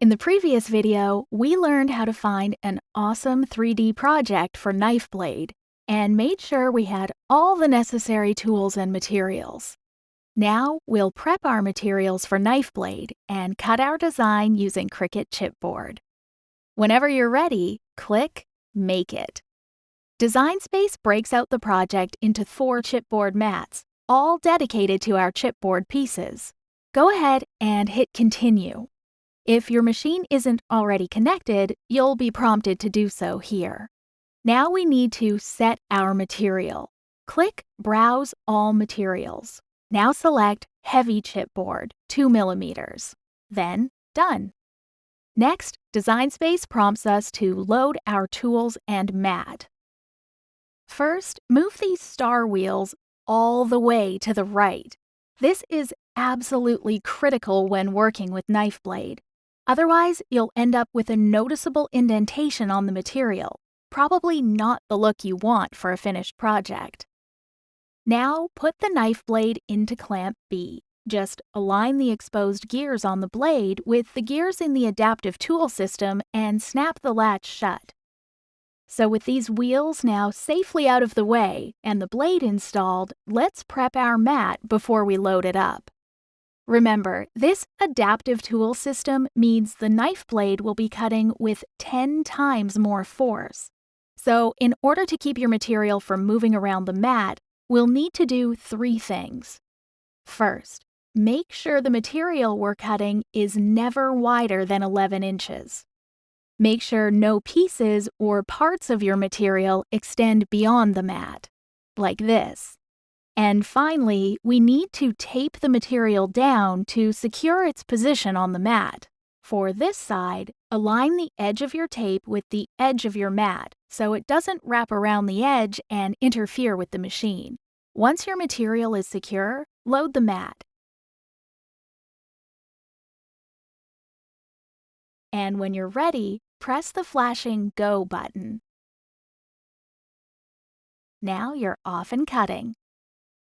In the previous video, we learned how to find an awesome 3D project for knife blade and made sure we had all the necessary tools and materials. Now we'll prep our materials for knife blade and cut our design using Cricut Chipboard. Whenever you're ready, click Make It. Design Space breaks out the project into 4 chipboard mats, all dedicated to our chipboard pieces. Go ahead and hit Continue. If your machine isn't already connected, you'll be prompted to do so here. Now we need to set our material. Click Browse All Materials. Now select Heavy Chipboard, 2 mm. Then Done. Next, Design Space prompts us to load our tools and mat. First, move these star wheels all the way to the right. This is absolutely critical when working with knife blade. Otherwise, you'll end up with a noticeable indentation on the material, probably not the look you want for a finished project. Now, put the knife blade into clamp B. Just align the exposed gears on the blade with the gears in the adaptive tool system and snap the latch shut. So with these wheels now safely out of the way and the blade installed, let's prep our mat before we load it up. Remember, this adaptive tool system means the knife blade will be cutting with 10 times more force. So in order to keep your material from moving around the mat, we'll need to do 3 things. First, make sure the material we're cutting is never wider than 11 inches. Make sure no pieces or parts of your material extend beyond the mat, like this. And finally, we need to tape the material down to secure its position on the mat. For this side, align the edge of your tape with the edge of your mat so it doesn't wrap around the edge and interfere with the machine. Once your material is secure, load the mat. And when you're ready, press the flashing Go button. Now you're off and cutting.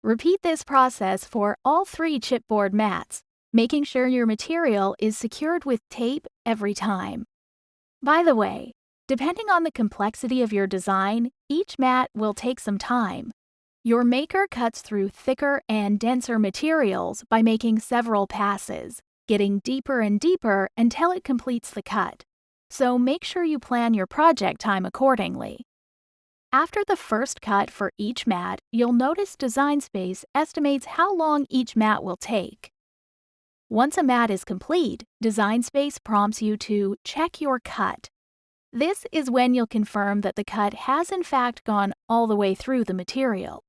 Repeat this process for all 3 chipboard mats, making sure your material is secured with tape every time. By the way, depending on the complexity of your design, each mat will take some time. Your maker cuts through thicker and denser materials by making several passes, getting deeper and deeper until it completes the cut. So make sure you plan your project time accordingly. After the first cut for each mat, you'll notice Design Space estimates how long each mat will take. Once a mat is complete, Design Space prompts you to check your cut. This is when you'll confirm that the cut has in fact gone all the way through the material.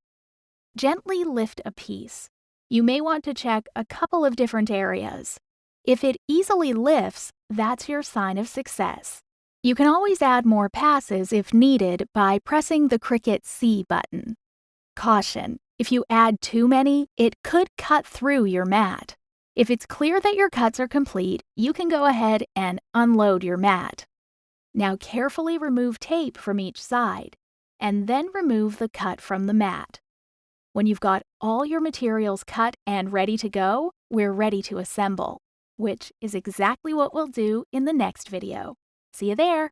Gently lift a piece. You may want to check a couple of different areas. If it easily lifts, that's your sign of success. You can always add more passes if needed by pressing the Cricut C button. Caution: if you add too many, it could cut through your mat. If it's clear that your cuts are complete, you can go ahead and unload your mat. Now carefully remove tape from each side, and then remove the cut from the mat. When you've got all your materials cut and ready to go, we're ready to assemble, which is exactly what we'll do in the next video. See you there!